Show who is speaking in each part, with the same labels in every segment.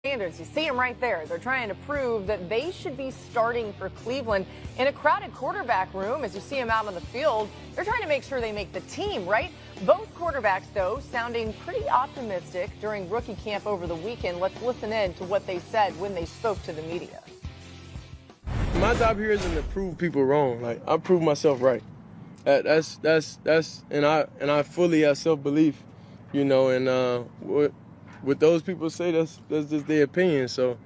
Speaker 1: Standards, you see them right there. They're trying to prove that they should be starting for Cleveland in a crowded quarterback room. As you see them out on the field, they're trying to make sure they make the team, right? Both quarterbacks, though, sounding pretty optimistic during rookie camp over the weekend. Let's listen in to what they said when they spoke to the media.
Speaker 2: My job here isn't to prove people wrong. Like, I prove myself right. And I fully have self-belief, you know, and what those people say, that's just their opinion. So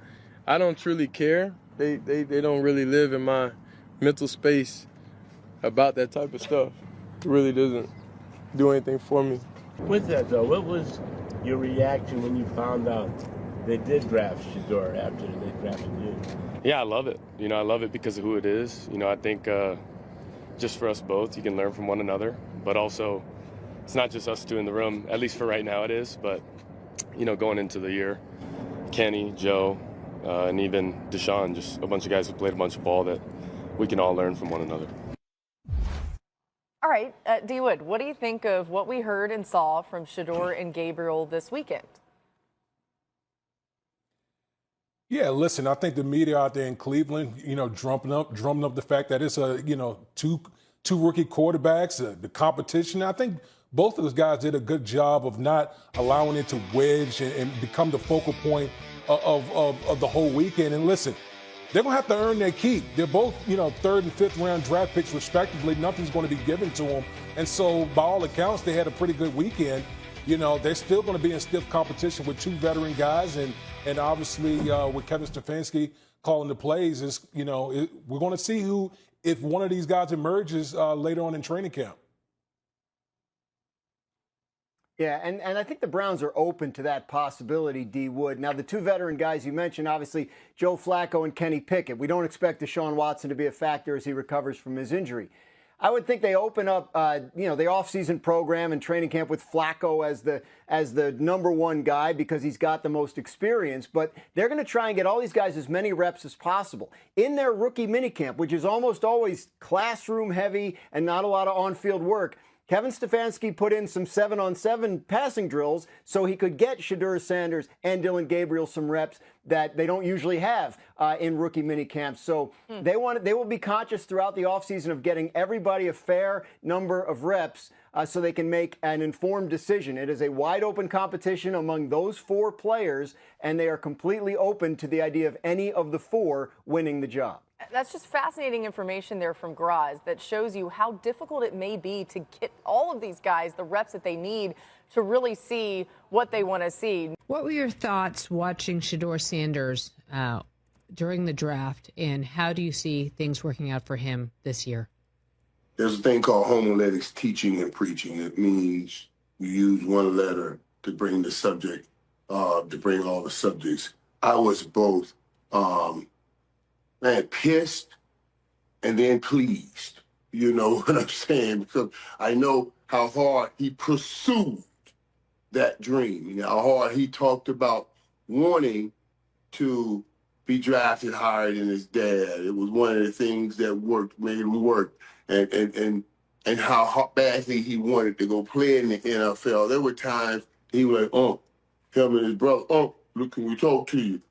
Speaker 2: I don't truly care. They don't really live in my mental space about that type of stuff. It really doesn't do anything for me.
Speaker 3: With that, though, what was your reaction when you found out they did draft Shedeur after they drafted you?
Speaker 4: Yeah, I love it. You know, I love it because of who it is. You know, I think just for us both, you can learn from one another. But also, it's not just us two in the room, at least for right now it is. But, you know, going into the year, Kenny, Joe, and even Deshaun, just a bunch of guys who played a bunch of ball that we can all learn from one another.
Speaker 1: All right, D. Wood, what do you think of what we heard and saw from Shedeur and Gabriel this weekend?
Speaker 5: Yeah, listen, I think the media out there in Cleveland, you know, drumming up the fact that it's two rookie quarterbacks, the competition. I think both of those guys did a good job of not allowing it to wedge and become the focal point of the whole weekend. And listen, they're going to have to earn their keep. They're both, you know, 3rd and 5th round draft picks respectively. Nothing's going to be given to them. And so by all accounts, they had a pretty good weekend. You know, they're still going to be in stiff competition with 2 veteran guys. And obviously with Kevin Stefanski calling the plays, we're going to see if one of these guys emerges later on in training camp.
Speaker 6: Yeah, and I think the Browns are open to that possibility, D. Wood. Now, the 2 veteran guys you mentioned, obviously, Joe Flacco and Kenny Pickett. We don't expect Deshaun Watson to be a factor as he recovers from his injury. I would think they open up, the offseason program and training camp with Flacco as the number 1 guy because he's got the most experience. But they're going to try and get all these guys as many reps as possible in their rookie minicamp, which is almost always classroom heavy and not a lot of on-field work. Kevin Stefanski put in some 7-on-7 passing drills so he could get Shedeur Sanders and Dillon Gabriel some reps that they don't usually have in rookie minicamps. So they will be conscious throughout the offseason of getting everybody a fair number of reps so they can make an informed decision. It is a wide open competition among those 4 players, and they are completely open to the idea of any of the 4 winning the job.
Speaker 1: That's just fascinating information there from Graz that shows you how difficult it may be to get all of these guys the reps that they need to really see what they want to see.
Speaker 7: What were your thoughts watching Shedeur Sanders during the draft, and how do you see things working out for him this year?
Speaker 8: There's a thing called homiletics, teaching and preaching. It means you use one letter to bring the subject, to bring all the subjects. I was both pissed and then pleased. You know what I'm saying? Because I know how hard he pursued that dream. You know, how hard he talked about wanting to be drafted higher than his dad. It was one of the things that made him work. And how badly he wanted to go play in the NFL. There were times he was like, him and his brother, look, can we talk to you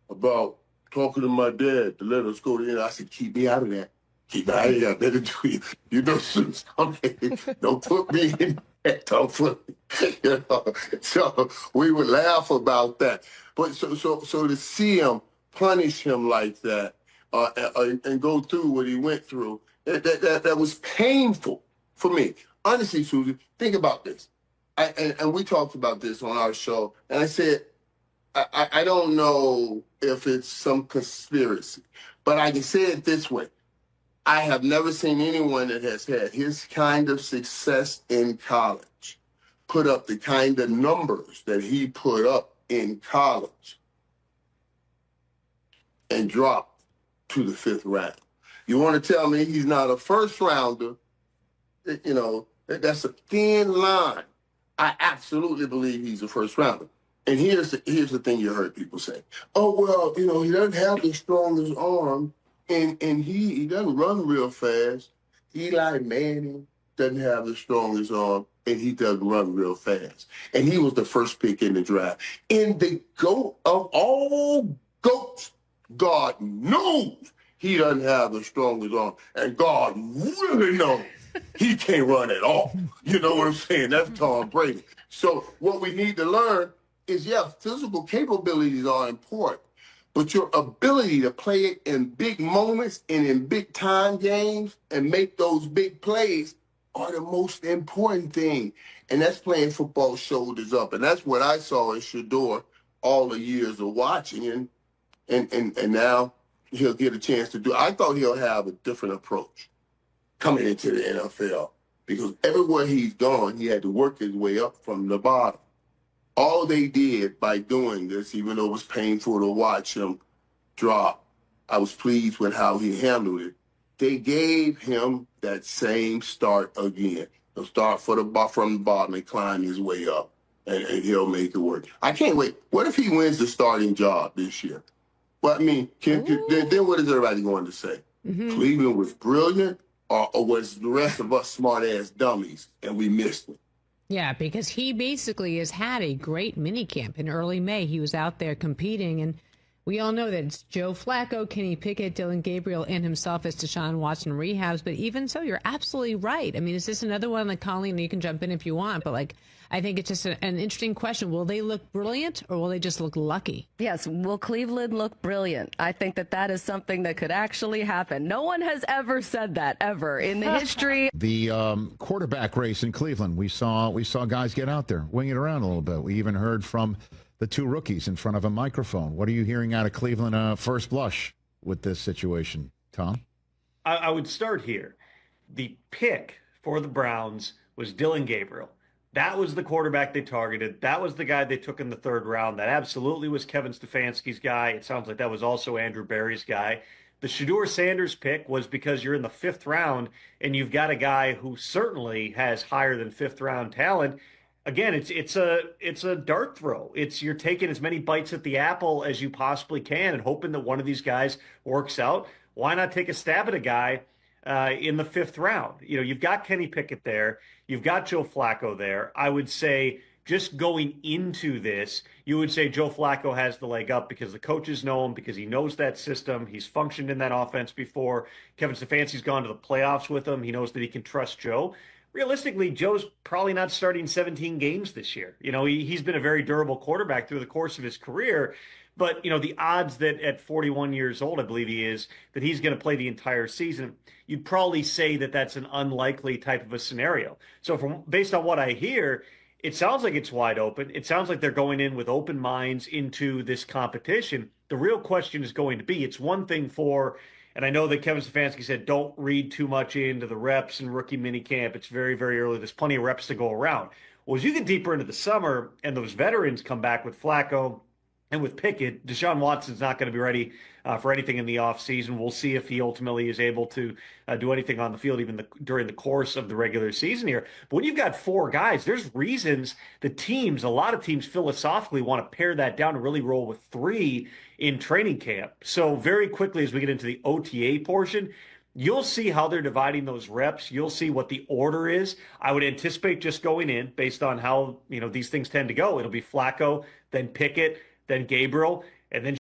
Speaker 8: about talking to my dad to let us go to the I said, keep me out of that. Keep me out of that. Better do it. You know, something. Don't put me in that. Don't put me. You know? So we would laugh about that. But so to see him punish him like that and go through what he went through, that was painful for me. Honestly, Susan, think about this. And we talked about this on our show, and I said, I don't know if it's some conspiracy, but I can say it this way. I have never seen anyone that has had his kind of success in college put up the kind of numbers that he put up in college and drop to the 5th round. You want to tell me he's not a first rounder? You know, that's a thin line. I absolutely believe he's a first rounder. And here's the thing you heard people say. Oh, well, you know, he doesn't have the strongest arm, and he doesn't run real fast. Eli Manning, doesn't have the strongest arm, and he doesn't run real fast. And he was the first pick in the draft. In the GOAT of all GOATs, God knows he doesn't have the strongest arm. And God really knows he can't run at all. You know what I'm saying? That's Tom Brady. So what we need to learn is, yeah, physical capabilities are important, but your ability to play it in big moments and in big time games and make those big plays are the most important thing. And that's playing football shoulders up. And that's what I saw in Shedeur all the years of watching. And now he'll get a chance to do. I thought he'll have a different approach coming into the NFL, because everywhere he's gone, he had to work his way up from the bottom. All they did by doing this, even though it was painful to watch him drop, I was pleased with how he handled it. They gave him that same start again. He'll start from the bottom and climb his way up, and he'll make it work. I can't wait. What if he wins the starting job this year? Well, I mean, then what is everybody going to say? Cleveland was brilliant, or was the rest of us smart-ass dummies, and we missed it?
Speaker 7: Yeah, because he basically has had a great minicamp. In early May, he was out there competing, and we all know that it's Joe Flacco, Kenny Pickett, Dillon Gabriel, and himself as Deshaun Watson rehabs. But even so, you're absolutely right. I mean, is this another one like Colleen? You can jump in if you want, but like, I think it's just an interesting question. Will they look brilliant, or will they just look lucky?
Speaker 9: Yes, will Cleveland look brilliant? I think that is something that could actually happen. No one has ever said that, ever, in the history.
Speaker 10: The quarterback race in Cleveland, we saw guys get out there, wing it around a little bit. We even heard from the two rookies in front of a microphone. What are you hearing out of Cleveland first blush with this situation, Tom?
Speaker 11: I would start here. The pick for the Browns was Dillon Gabriel. That was the quarterback they targeted. That was the guy they took in the third round. That absolutely was Kevin Stefanski's guy. It sounds like that was also Andrew Berry's guy. The Shedeur Sanders pick was because you're in the fifth round and you've got a guy who certainly has higher than fifth round talent. Again, it's a dart throw. You're taking as many bites at the apple as you possibly can and hoping that one of these guys works out. Why not take a stab at a guy in the fifth round? You know, you've got Kenny Pickett there. You've got Joe Flacco there. I would say just going into this, you would say Joe Flacco has the leg up because the coaches know him, because he knows that system. He's functioned in that offense before. Kevin Stefanski's gone to the playoffs with him. He knows that he can trust Joe. Realistically, Joe's probably not starting 17 games this year. You know, he's been a very durable quarterback through the course of his career. But, you know, the odds that at 41 years old, I believe he is, that he's going to play the entire season, you'd probably say that that's an unlikely type of a scenario. So based on what I hear, it sounds like it's wide open. It sounds like they're going in with open minds into this competition. The real question is going to be, it's one thing for, and I know that Kevin Stefanski said, don't read too much into the reps and rookie minicamp. It's very, very early. There's plenty of reps to go around. Well, as you get deeper into the summer and those veterans come back with Flacco and with Pickett, Deshaun Watson's not going to be ready for anything in the offseason. We'll see if he ultimately is able to do anything on the field even during the course of the regular season here. But when you've got four guys, there's reasons a lot of teams philosophically want to pare that down and really roll with three in training camp. So very quickly as we get into the OTA portion, you'll see how they're dividing those reps. You'll see what the order is. I would anticipate just going in based on how, these things tend to go. It'll be Flacco, then Pickett, then Gabriel, and then